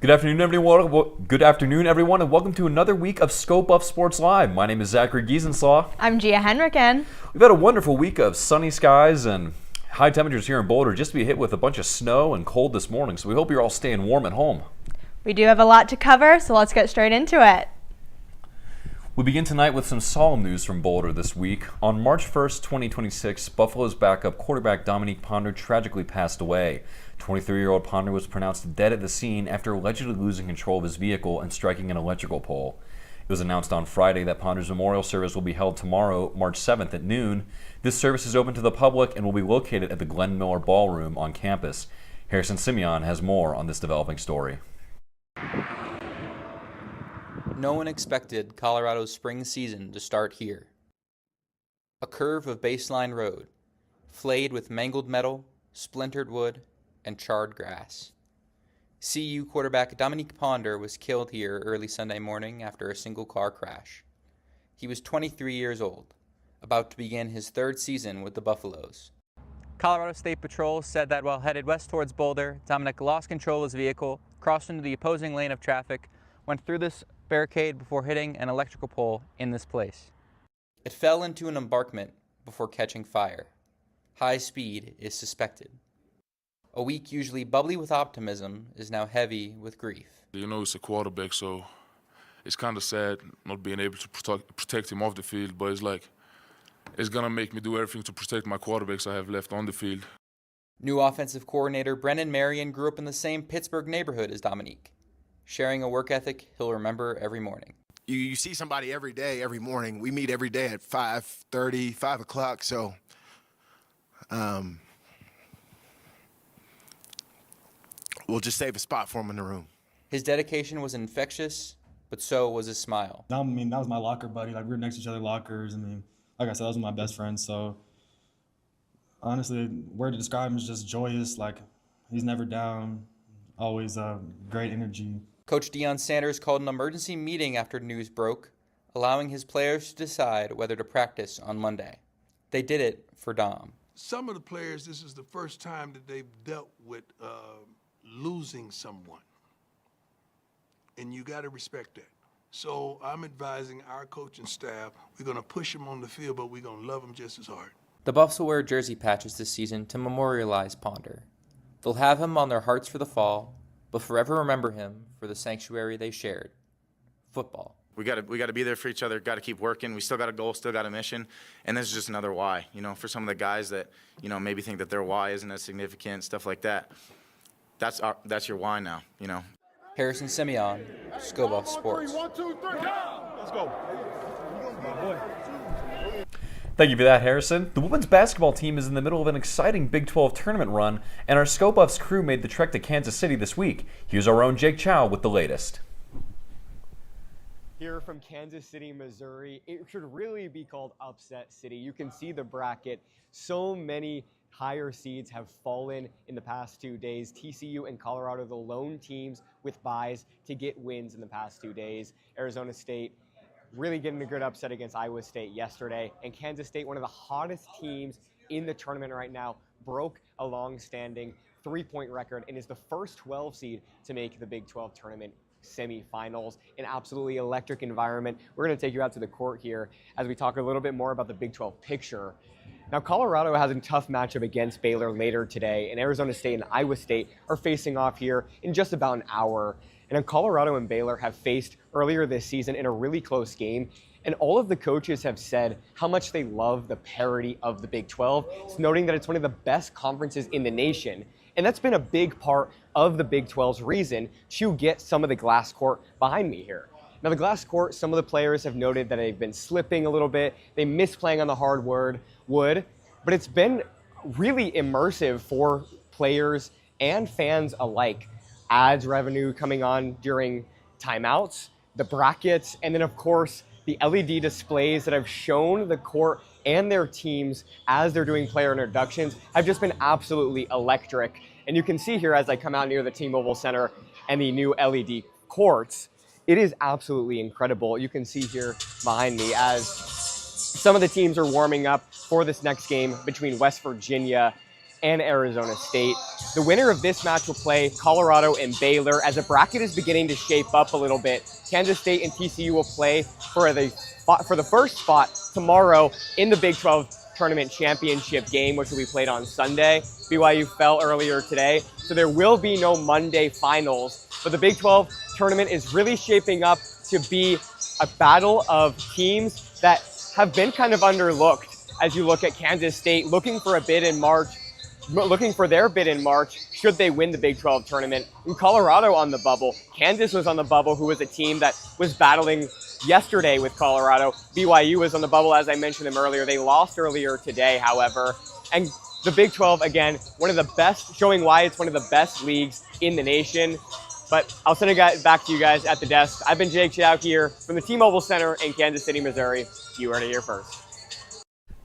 Good afternoon, everyone. Good afternoon, everyone, and welcome to another week of Scope Up Sports Live. My name is Zachary Giesenslaw. I'm Gia Henriken. We've had a wonderful week of sunny skies and high temperatures here in Boulder, just to be hit with a bunch of snow and cold this morning. So we hope you're all staying warm at home. We do have a lot to cover, so let's get straight into it. We begin tonight with some solemn news from Boulder this week. On March 1st, 2026, Buffalo's backup quarterback Dominique Ponder tragically passed away. 23-year-old Ponder was pronounced dead at the scene after allegedly losing control of his vehicle and striking an electrical pole. It was announced on Friday that Ponder's memorial service will be held tomorrow, March 7th at noon. This service is open to the public and will be located at the Glenn Miller Ballroom on campus. Harrison Simeon has more on this developing story. No one expected Colorado's spring season to start here. A curve of baseline road, flayed with mangled metal, splintered wood, and charred grass. CU quarterback Dominique Ponder was killed here early Sunday morning after a single car crash. He was 23 years old, about to begin his third season with the Buffaloes. Colorado State Patrol said that while headed west towards Boulder, Dominic lost control of his vehicle, crossed into the opposing lane of traffic, went through this barricade before hitting an electrical pole in this place. It fell into an embankment before catching fire. High speed is suspected. A week usually bubbly with optimism is now heavy with grief. You know, he's a quarterback, so it's kind of sad not being able to protect him off the field, but it's going to make me do everything to protect my quarterbacks I have left on the field. New offensive coordinator Brennan Marion grew up in the same Pittsburgh neighborhood as Dominique, sharing a work ethic he'll remember every morning. You see somebody every day, every morning. We meet every day at 5:30, 5 o'clock, so we'll just save a spot for him in the room. His dedication was infectious, but so was his smile. I mean, that was my locker buddy. Like, we were next to each other lockers. I mean, like I said, those were my best friends. So, honestly, word to describe him is just joyous. Like, he's never down, always great energy. Coach Deion Sanders called an emergency meeting after news broke, allowing his players to decide whether to practice on Monday. They did it for Dom. Some of the players, this is the first time that they've dealt with losing someone. And you got to respect that. So I'm advising our coaching staff, we're going to push them on the field, but we're going to love them just as hard. The Buffs will wear jersey patches this season to memorialize Ponder. They'll have him on their hearts for the fall, but forever remember him for the sanctuary they shared, football. We got to be there for each other, got to keep working. We still got a goal, still got a mission, and this is just another why. You know, for some of the guys that, you know, maybe think that their why isn't as significant, stuff like that. That's your why now, you know. Harrison Simeon, Scope Up Sports. 1, 2, 3, go! Let's go. Thank you for that, Harrison. The women's basketball team is in the middle of an exciting Big 12 tournament run, and our Scope Up's crew made the trek to Kansas City this week. Here's our own Jake Chow with the latest. Here from Kansas City, Missouri, it should really be called Upset City. You can see the bracket. So many higher seeds have fallen in the past 2 days. TCU and Colorado, the lone teams with byes to get wins in the past 2 days. Arizona State really getting a good upset against Iowa State yesterday. And Kansas State, one of the hottest teams in the tournament right now, broke a long-standing 3-point record and is the first 12 seed to make the Big 12 tournament semifinals. An absolutely electric environment. We're going to take you out to the court here as we talk a little bit more about the Big 12 picture. Now, Colorado has a tough matchup against Baylor later today, and Arizona State and Iowa State are facing off here in just about an hour. And Colorado and Baylor have faced earlier this season in a really close game, and all of the coaches have said how much they love the parity of the Big 12, noting that it's one of the best conferences in the nation. And that's been a big part of the Big 12's reason to get some of the glass court behind me here. Now, the glass court, some of the players have noted that they've been slipping a little bit. They miss playing on the hardwood, but it's been really immersive for players and fans alike. Ads revenue coming on during timeouts, the brackets, and then, of course, the LED displays that have shown the court and their teams as they're doing player introductions have just been absolutely electric. And you can see here as I come out near the T-Mobile Center and the new LED courts, it is absolutely incredible. You can see here behind me as some of the teams are warming up for this next game between West Virginia and Arizona State. The winner of this match will play Colorado and Baylor as the bracket is beginning to shape up a little bit. Kansas State and TCU will play for the first spot tomorrow in the Big 12 Tournament Championship game, which will be played on Sunday. BYU fell earlier today, so there will be no Monday finals. But the Big 12 Tournament is really shaping up to be a battle of teams that have been kind of underlooked. As you look at Kansas State looking for their bid in March, should they win the Big 12 tournament. And Colorado on the bubble. Kansas was on the bubble, who was a team that was battling yesterday with Colorado. BYU was on the bubble, as I mentioned them earlier. They lost earlier today, however. And the Big 12, again, one of the best, showing why it's one of the best leagues in the nation. But I'll send it back to you guys at the desk. I've been Jake Chow here from the T-Mobile Center in Kansas City, Missouri. You heard it here first.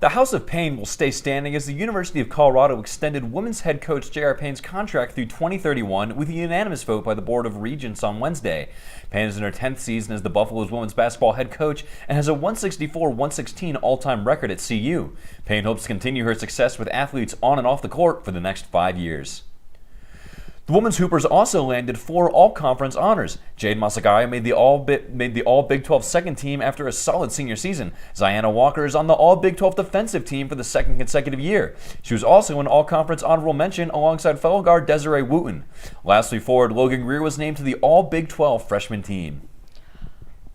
The House of Payne will stay standing as the University of Colorado extended women's head coach J.R. Payne's contract through 2031 with a unanimous vote by the Board of Regents on Wednesday. Payne is in her 10th season as the Buffaloes women's basketball head coach and has a 164-116 all-time record at CU. Payne hopes to continue her success with athletes on and off the court for the next 5 years. The women's Hoopers also landed 4 all-conference honors. Jade Masagaya made the All-Big 12 second team after a solid senior season. Ziana Walker is on the All-Big 12 defensive team for the second consecutive year. She was also an all-conference honorable mention alongside fellow guard Desiree Wooten. Lastly, forward Logan Greer was named to the All-Big 12 freshman team.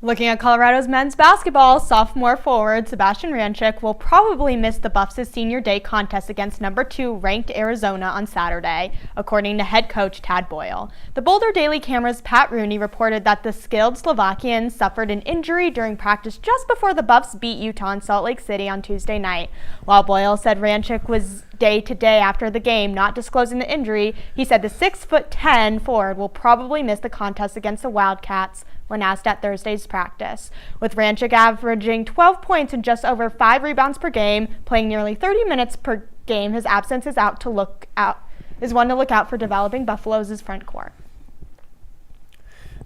Looking at Colorado's men's basketball, sophomore forward Sebastian Ranchik will probably miss the Buffs' senior day contest against number 2 ranked Arizona on Saturday, according to head coach Tad Boyle. The Boulder Daily Camera's Pat Rooney reported that the skilled Slovakian suffered an injury during practice just before the Buffs beat Utah in Salt Lake City on Tuesday night. While Boyle said Ranchik was day-to-day after the game, not disclosing the injury, he said the 6'10" forward will probably miss the contest against the Wildcats when asked at Thursday's practice. With Ranchik averaging 12 points and just over 5 rebounds per game, playing nearly 30 minutes per game, his absence is one to look out for developing Buffalo's front court.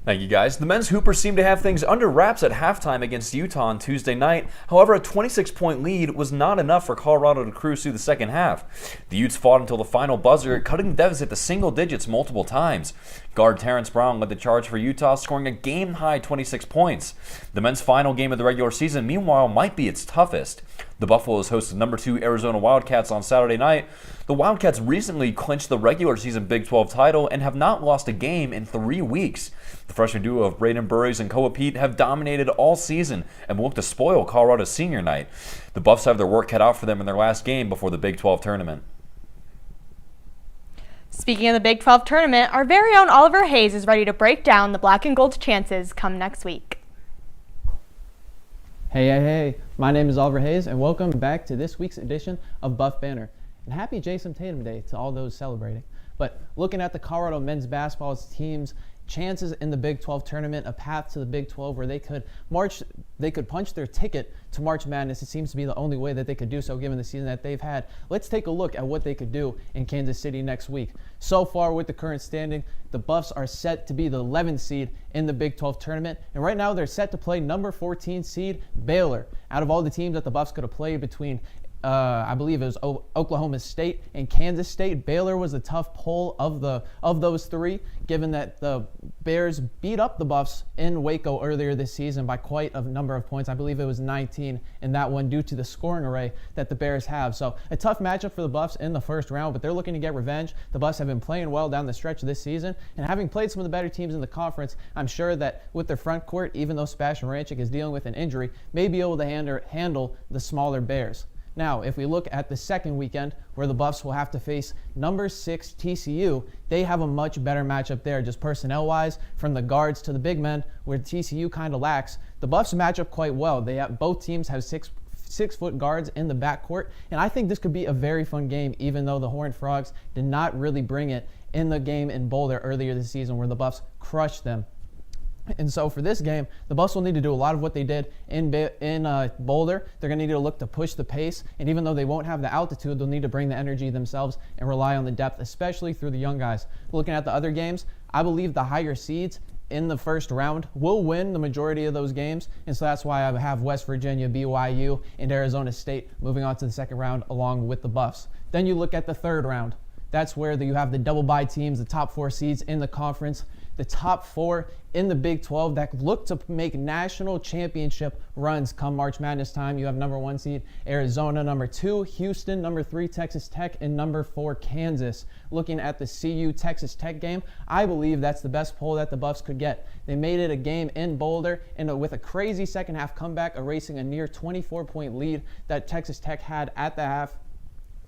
Thank you, guys. The men's Hoopers seemed to have things under wraps at halftime against Utah on Tuesday night. However, a 26-point lead was not enough for Colorado to cruise through the second half. The Utes fought until the final buzzer, cutting the deficit to single digits multiple times. Guard Terrence Brown led the charge for Utah, scoring a game-high 26 points. The men's final game of the regular season, meanwhile, might be its toughest. The Buffaloes hosted number 2 Arizona Wildcats on Saturday night. The Wildcats recently clinched the regular season Big 12 title and have not lost a game in 3 weeks. The freshman duo of Braden Burries and Koa Pete have dominated all season and will look to spoil Colorado's senior night. The Buffs have their work cut out for them in their last game before the Big 12 tournament. Speaking of the Big 12 tournament, our very own Oliver Hayes is ready to break down the Black and Gold's chances come next week. Hey, my name is Oliver Hayes, and welcome back to this week's edition of Buff Banner. And happy Jason Tatum Day to all those celebrating. But looking at the Colorado men's basketball team's chances in the Big 12 tournament, a path to the Big 12 where they could punch their ticket to March Madness. It seems to be the only way that they could do so given the season that they've had. Let's take a look at what they could do in Kansas City next week. So far with the current standing, the Buffs are set to be the 11th seed in the Big 12 tournament. And right now they're set to play number 14 seed Baylor. Out of all the teams that the Buffs could have played between I believe it was Oklahoma State and Kansas State, Baylor was the tough pull of those 3, given that the Bears beat up the Buffs in Waco earlier this season by quite a number of points. I believe it was 19 in that one due to the scoring array that the Bears have. So a tough matchup for the Buffs in the first round, but they're looking to get revenge. The Buffs have been playing well down the stretch of this season, and having played some of the better teams in the conference, I'm sure that with their front court, even though Sebastian Ranchik is dealing with an injury, may be able to handle the smaller Bears. Now, if we look at the second weekend, where the Buffs will have to face number 6 TCU, they have a much better matchup there, just personnel-wise, from the guards to the big men, where TCU kind of lacks. The Buffs match up quite well. Both teams have six-foot guards in the backcourt, and I think this could be a very fun game, even though the Horned Frogs did not really bring it in the game in Boulder earlier this season, where the Buffs crushed them. And so for this game, the Buffs will need to do a lot of what they did in Boulder. They're going to need to look to push the pace, and even though they won't have the altitude, they'll need to bring the energy themselves and rely on the depth, especially through the young guys. Looking at the other games, I believe the higher seeds in the first round will win the majority of those games, and so that's why I have West Virginia, BYU, and Arizona State moving on to the second round along with the Buffs. Then you look at the third round. That's where you have the double bye teams, the top 4 seeds in the conference, the top 4 in the Big 12 that look to make national championship runs come March Madness time. You have number 1 seed Arizona, number 2 Houston, number 3 Texas Tech, and number 4 Kansas. Looking at the CU Texas Tech game, I believe that's the best poll that the Buffs could get. They made it a game in Boulder, and with a crazy second half comeback, erasing a near 24-point lead that Texas Tech had at the half.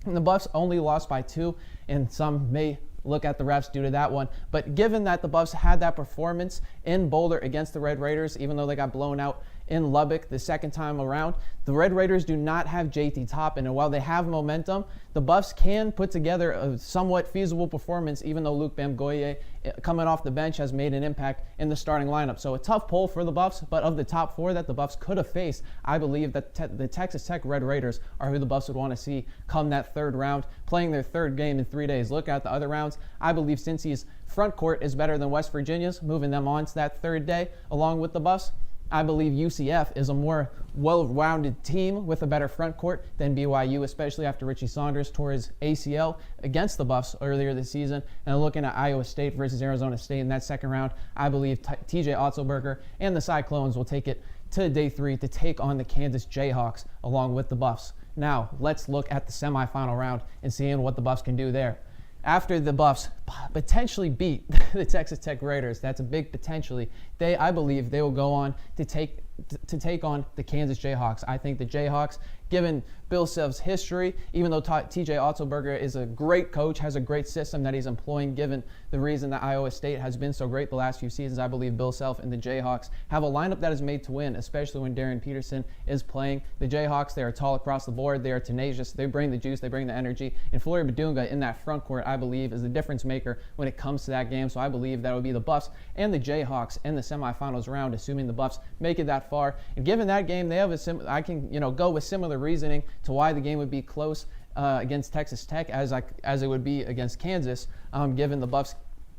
And the Buffs only lost by 2, and some may look at the refs due to that one. But given that the Buffs had that performance in Boulder against the Red Raiders, even though they got blown out in Lubbock the second time around, the Red Raiders do not have JT Toppin, and while they have momentum, the Buffs can put together a somewhat feasible performance, even though Luke Bamgoye, coming off the bench, has made an impact in the starting lineup. So a tough poll for the Buffs, but of the top 4 that the Buffs could have faced, I believe that the Texas Tech Red Raiders are who the Buffs would want to see come that third round, playing their third game in 3 days. Look at the other rounds. I believe Cincy's front court is better than West Virginia's, moving them on to that third day along with the Buffs. I believe UCF is a more well-rounded team with a better front court than BYU, especially after Richie Saunders tore his ACL against the Buffs earlier this season. And looking at Iowa State versus Arizona State in that second round, I believe TJ Otzelberger and the Cyclones will take it to day 3 to take on the Kansas Jayhawks along with the Buffs. Now, let's look at the semifinal round and seeing what the Buffs can do there. After the Buffs potentially beat the Texas Tech Raiders, that's a big potentially, I believe they will go on to take on the Kansas Jayhawks. I think the Jayhawks, given Bill Self's history, even though TJ Otzelberger is a great coach, has a great system that he's employing, given the reason that Iowa State has been so great the last few seasons, I believe Bill Self and the Jayhawks have a lineup that is made to win, especially when Darian Peterson is playing. The Jayhawks, they are tall across the board, they are tenacious, they bring the juice, they bring the energy, and Flory Badunga in that front court, I believe, is the difference maker when it comes to that game. So I believe that would be the Buffs and the Jayhawks in the semifinals round, assuming the Buffs make it that far. And given that game, they have I can go with similar reasoning to why the game would be close against Texas Tech as it would be against Kansas, given the Buffs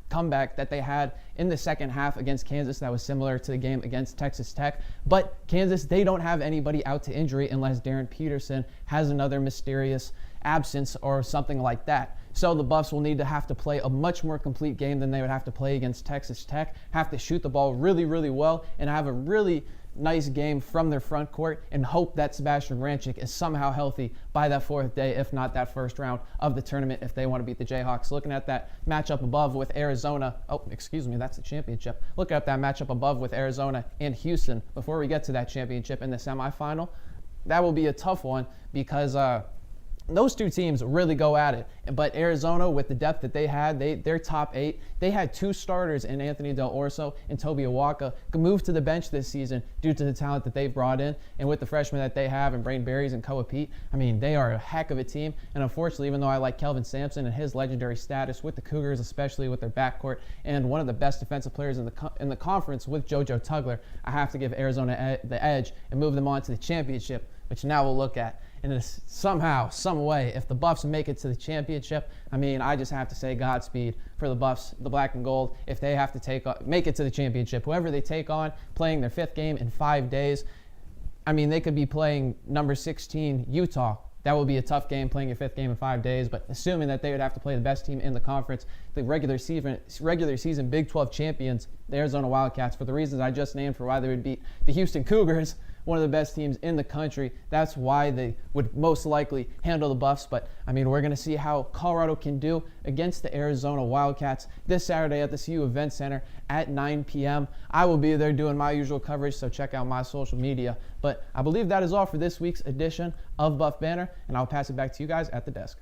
comeback that they had in the second half against Kansas that was similar to the game against Texas Tech. But Kansas, they don't have anybody out to injury unless Darren Peterson has another mysterious absence or something like that. So the Buffs will need to have to play a much more complete game than they would have to play against Texas Tech, have to shoot the ball really, really well, and have a really nice game from their front court and hope that Sebastian Rancic is somehow healthy by that 4th day, if not that first round of the tournament, if they want to beat the Jayhawks. Looking at that matchup above with Arizona, that's the championship. Look at that matchup above with Arizona and Houston before we get to that championship in the semifinal. That will be a tough one because those two teams really go at it. But Arizona, with the depth that they had, their top 8, they had 2 starters in Anthony Del Orso and Toby Awaka moved to the bench this season due to the talent that they've brought in. And with the freshmen that they have and Brain Berries and Koa Pete, they are a heck of a team. And unfortunately, even though I like Kelvin Sampson and his legendary status with the Cougars, especially with their backcourt, and one of the best defensive players in the conference with JoJo Tugler, I have to give Arizona the edge and move them on to the championship, which now we'll look at. And somehow, some way, if the Buffs make it to the championship, I just have to say Godspeed for the Buffs, the black and gold, if they have to make it to the championship. Whoever they take on, playing their 5th game in 5 days, they could be playing number 16 Utah. That would be a tough game, playing your 5th game in 5 days, but assuming that they would have to play the best team in the conference, the regular season Big 12 champions, the Arizona Wildcats, for the reasons I just named for why they would beat the Houston Cougars, one of the best teams in the country. That's why they would most likely handle the Buffs. But, we're going to see how Colorado can do against the Arizona Wildcats this Saturday at the CU Event Center at 9 p.m. I will be there doing my usual coverage, so check out my social media. But I believe that is all for this week's edition of Buff Banner, and I'll pass it back to you guys at the desk.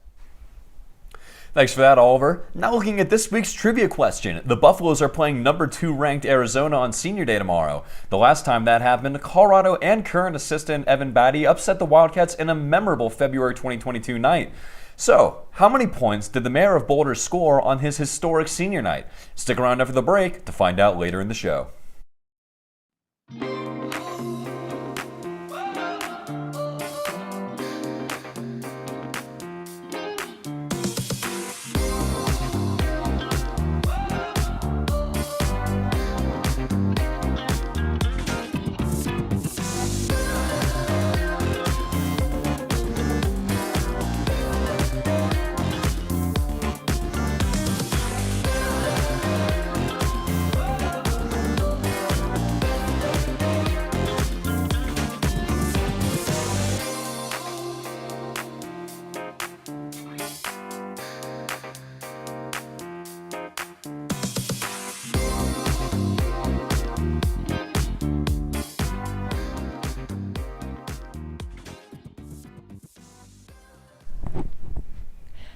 Thanks for that, Oliver. Now looking at this week's trivia question. The Buffaloes are playing number 2 ranked Arizona on Senior Day tomorrow. The last time that happened, Colorado and current assistant Evan Batty upset the Wildcats in a memorable February 2022 night. So, how many points did the mayor of Boulder score on his historic senior night? Stick around after the break to find out later in the show.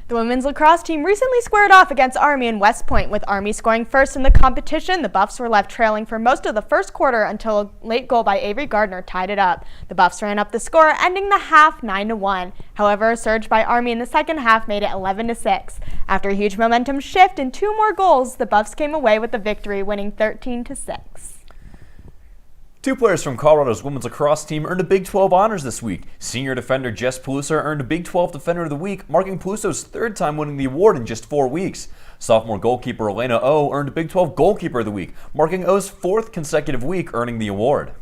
The women's lacrosse team recently squared off against Army in West Point, with Army scoring first in the competition. The Buffs were left trailing for most of the first quarter until a late goal by Avery Gardner tied it up. The Buffs ran up the score, ending the half 9-1. However, a surge by Army in the second half made it 11-6. After a huge momentum shift and 2 more goals, the Buffs came away with the victory, winning 13-6. 2 players from Colorado's women's lacrosse team earned a Big 12 honors this week. Senior defender Jess Peluso earned a Big 12 Defender of the Week, marking Peluso's 3rd time winning the award in just 4 weeks. Sophomore goalkeeper Elena O earned a Big 12 Goalkeeper of the Week, marking O's 4th consecutive week earning the award.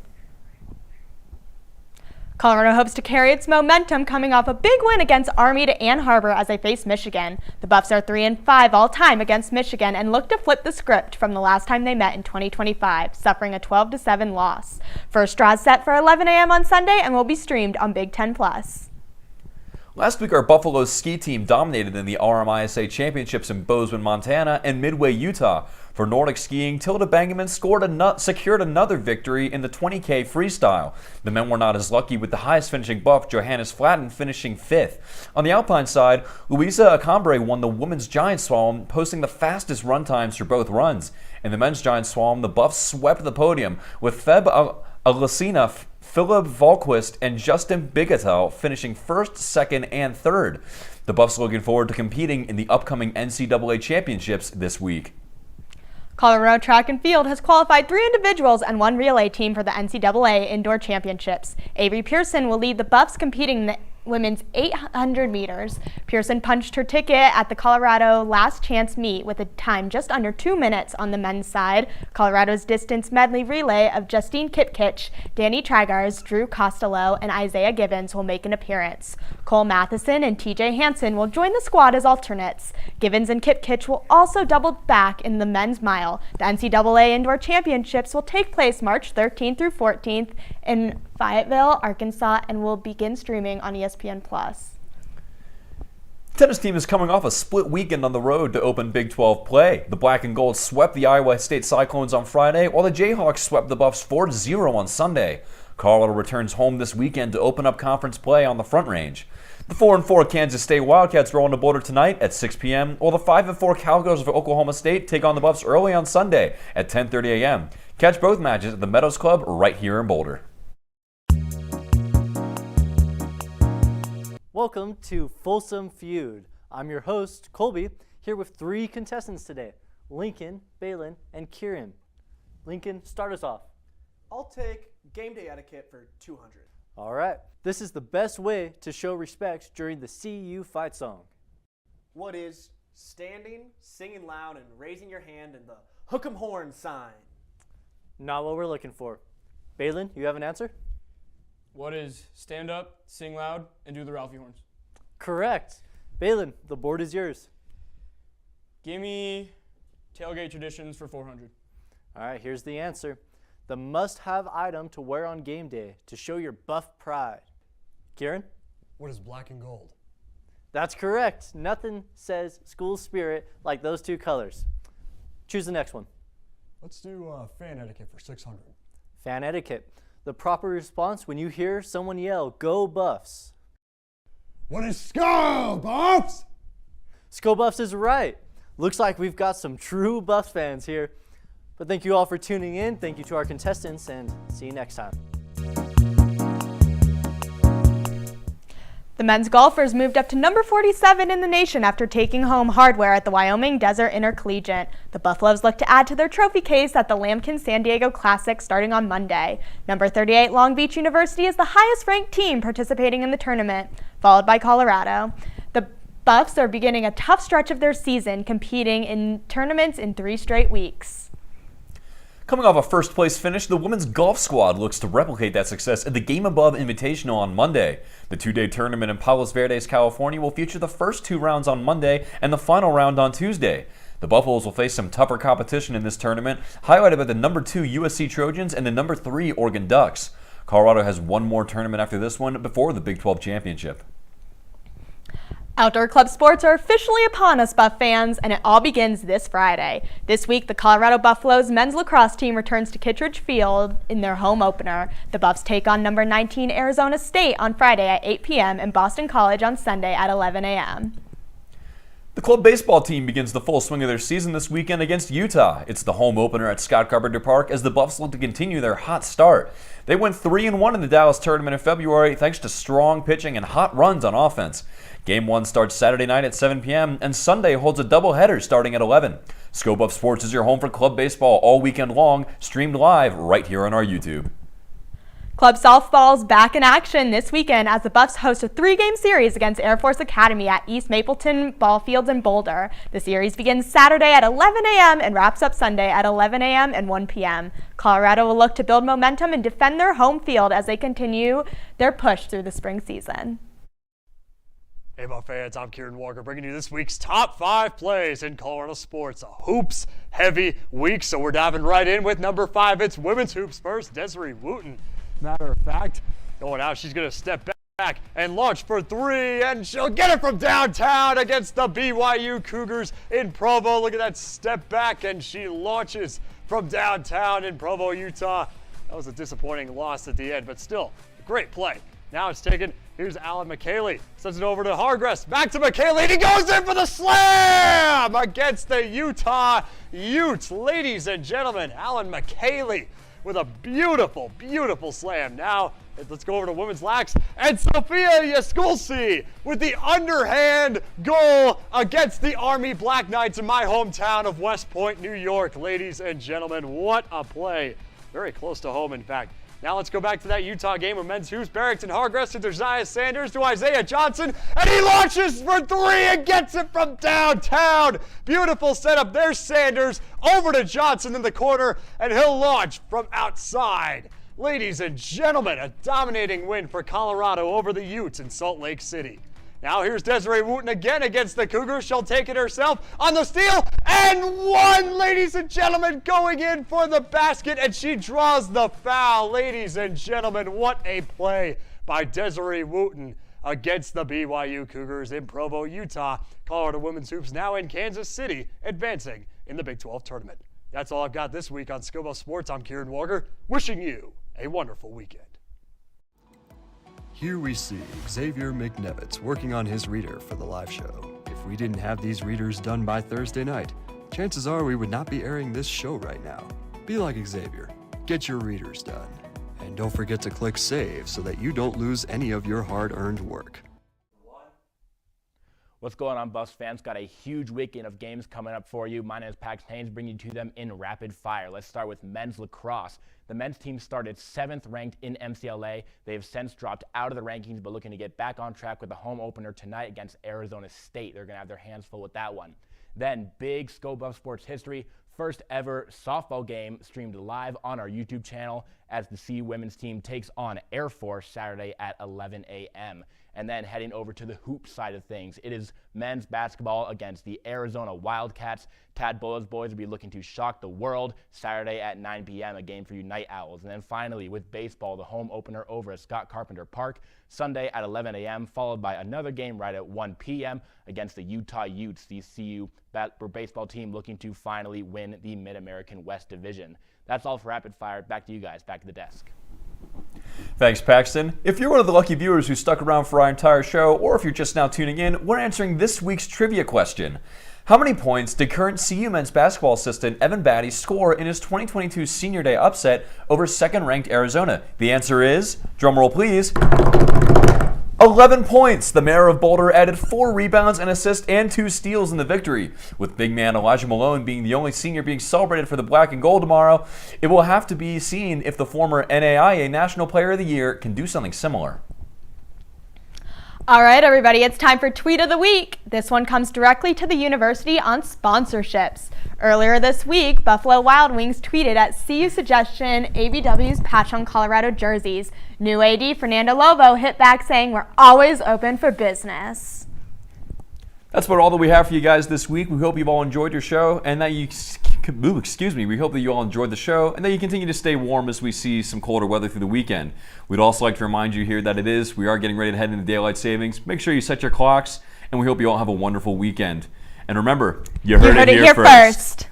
Colorado hopes to carry its momentum coming off a big win against Army to Ann Arbor as they face Michigan. The Buffs are 3-5 all-time against Michigan and look to flip the script from the last time they met in 2025, suffering a 12-7 loss. First draw is set for 11 a.m. on Sunday and will be streamed on Big Ten Plus. Last week, our Buffalo ski team dominated in the RMISA Championships in Bozeman, Montana and Midway, Utah. For Nordic skiing, Tilda Bangeman secured another victory in the 20K freestyle. The men were not as lucky, with the highest finishing Buff, Johannes Flatten, finishing 5th. On the alpine side, Louisa Acambre won the women's giant slalom, posting the fastest run times for both runs. In the men's giant slalom, the Buffs swept the podium, with Feb Alicina, Philip Volquist, and Justin Bigetel finishing 1st, 2nd, and 3rd. The Buffs are looking forward to competing in the upcoming NCAA championships this week. Colorado Track and Field has qualified 3 individuals and 1 relay team for the NCAA Indoor Championships. Avery Pearson will lead the Buffs competing in the women's 800 meters. Pearson punched her ticket at the Colorado Last Chance meet with a time just under 2 minutes on the men's side. Colorado's distance medley relay of Justine Kipkich, Danny Tragars, Drew Costello, and Isaiah Gibbons will make an appearance. Cole Matheson and TJ Hansen will join the squad as alternates. Gibbons and Kipkich will also double back in the men's mile. The NCAA Indoor Championships will take place March 13th through 14th in Fayetteville, Arkansas, and will begin streaming on ESPN+. The tennis team is coming off a split weekend on the road to open Big 12 play. The Black and Gold swept the Iowa State Cyclones on Friday, while the Jayhawks swept the Buffs 4-0 on Sunday. Colorado returns home this weekend to open up conference play on the Front Range. The 4-4 Kansas State Wildcats roll on the border tonight at 6 p.m., while the 5-4 Cowgirls of Oklahoma State take on the Buffs early on Sunday at 10:30 a.m. Catch both matches at the Meadows Club right here in Boulder. Welcome to Folsom Feud. I'm your host, Colby, here with 3 contestants today, Lincoln, Balin, and Kieran. Lincoln, start us off. I'll take game day etiquette for 200. All right. This is the best way to show respect during the CU fight song. What is standing, singing loud, and raising your hand in the hook 'em horn sign? Not what we're looking for. Balin, you have an answer? What is stand up, sing loud, and do the Ralphie horns? Correct. Balin, the board is yours. Give me tailgate traditions for 400. All right, here's the answer. The must-have item to wear on game day to show your Buff pride. Kieran? What is black and gold? That's correct. Nothing says school spirit like those 2 colors. Choose the next one. Let's do fan etiquette for 600. Fan etiquette. The proper response when you hear someone yell, "Go Buffs." What is Skull Buffs? Skull Buffs is right. Looks like we've got some true Buffs fans here. But thank you all for tuning in. Thank you to our contestants, and see you next time. The men's golfers moved up to number 47 in the nation after taking home hardware at the Wyoming Desert Intercollegiate. The Buffaloes look to add to their trophy case at the Lambkin San Diego Classic starting on Monday. Number 38 Long Beach University is the highest ranked team participating in the tournament, followed by Colorado. The Buffs are beginning a tough stretch of their season, competing in tournaments in 3 straight weeks. Coming off a first-place finish, the women's golf squad looks to replicate that success at the Game Above Invitational on Monday. The 2-day tournament in Palos Verdes, California will feature the first 2 rounds on Monday and the final round on Tuesday. The Buffaloes will face some tougher competition in this tournament, highlighted by the number 2 USC Trojans and the number 3 Oregon Ducks. Colorado has one more tournament after this one before the Big 12 Championship. Outdoor club sports are officially upon us, Buff fans, and it all begins this Friday. This week, the Colorado Buffaloes men's lacrosse team returns to Kittredge Field in their home opener. The Buffs take on number 19 Arizona State on Friday at 8 p.m. and Boston College on Sunday at 11 a.m. The club baseball team begins the full swing of their season this weekend against Utah. It's the home opener at Scott Carpenter Park as the Buffs look to continue their hot start. They went 3-1 in the Dallas tournament in February thanks to strong pitching and hot runs on offense. Game 1 starts Saturday night at 7 p.m. and Sunday holds a doubleheader starting at 11. Scope Up Sports is your home for club baseball all weekend long, streamed live right here on our YouTube. Club softball is back in action this weekend as the Buffs host a 3-game series against Air Force Academy at East Mapleton Ball Fields in Boulder. The series begins Saturday at 11 a.m. and wraps up Sunday at 11 a.m. and 1 p.m. Colorado will look to build momentum and defend their home field as they continue their push through the spring season. Hey, Buff fans, I'm Kieran Walker bringing you this week's top 5 plays in Colorado sports. A hoops-heavy week, so we're diving right in with number 5. It's women's hoops first. Desiree Wooten. Matter of fact, going out, she's going to step back and launch for 3, and she'll get it from downtown against the BYU Cougars in Provo. Look at that step back, and she launches from downtown in Provo, Utah. That was a disappointing loss at the end, but still, a great play. Now it's taken. Here's Alan McKaylee. Sends it over to Hargress. Back to McKaylee, and he goes in for the slam against the Utah Utes. Ladies and gentlemen, Alan McKaylee with a beautiful, beautiful slam. Now, let's go over to women's lax. And Sophia Yaskulsi with the underhand goal against the Army Black Knights in my hometown of West Point, New York. Ladies and gentlemen, what a play. Very close to home, in fact. Now let's go back to that Utah game where men's hoops, Barrington Hargress to Josiah Sanders to Isaiah Johnson, and he launches for 3 and gets it from downtown. Beautiful setup. There's Sanders over to Johnson in the corner, and he'll launch from outside. Ladies and gentlemen, a dominating win for Colorado over the Utes in Salt Lake City. Now here's Desiree Wooten again against the Cougars. She'll take it herself on the steal, and 1, ladies and gentlemen, going in for the basket, and she draws the foul. Ladies and gentlemen, what a play by Desiree Wooten against the BYU Cougars in Provo, Utah. Colorado women's hoops now in Kansas City, advancing in the Big 12 tournament. That's all I've got this week on Scobo Sports. I'm Kieran Walker, wishing you a wonderful weekend. Here we see Xavier McNevitz working on his reader for the live show. If we didn't have these readers done by Thursday night, chances are we would not be airing this show right now. Be like Xavier. Get your readers done. And don't forget to click save so that you don't lose any of your hard-earned work. What's going on, Buffs fans? Got a huge weekend of games coming up for you. My name is Paxton Haynes, bringing you to them in rapid fire. Let's start with men's lacrosse. The men's team started 7th ranked in MCLA. They have since dropped out of the rankings, but looking to get back on track with the home opener tonight against Arizona State. They're going to have their hands full with that one. Then, big Scope Buff Sports history. First ever softball game streamed live on our YouTube channel as the CU women's team takes on Air Force Saturday at 11 a.m. And then heading over to the hoop side of things, it is men's basketball against the Arizona Wildcats. Tad Bullow's boys will be looking to shock the world Saturday at 9 p.m., a game for you Night Owls. And then finally, with baseball, the home opener over at Scott Carpenter Park, Sunday at 11 a.m., followed by another game right at 1 p.m. against the Utah Utes, the CU baseball team looking to finally win the Mid-American West Division. That's all for Rapid Fire. Back to you guys, back to the desk. Thanks, Paxton. If you're one of the lucky viewers who stuck around for our entire show, or if you're just now tuning in, we're answering this week's trivia question. How many points did current CU men's basketball assistant Evan Batty score in his 2022 Senior Day upset over second-ranked Arizona? The answer is, drumroll please, 11 points. The mayor of Boulder added 4 rebounds, an assist, and 2 steals in the victory. With big man Elijah Malone being the only senior being celebrated for the black and gold tomorrow, it will have to be seen if the former NAIA National Player of the Year can do something similar. All right, everybody, it's time for Tweet of the Week. This one comes directly to the university on sponsorships. Earlier this week, Buffalo Wild Wings tweeted at CU suggestion ABW's patch on Colorado jerseys. New AD Fernando Lobo hit back saying, "We're always open for business." That's about all that we have for you guys this week. We hope you've all enjoyed your show and that you, we hope that you all enjoyed the show and that you continue to stay warm as we see some colder weather through the weekend. We'd also like to remind you here that we are getting ready to head into daylight savings. Make sure you set your clocks, and we hope you all have a wonderful weekend. And remember, you heard it here first.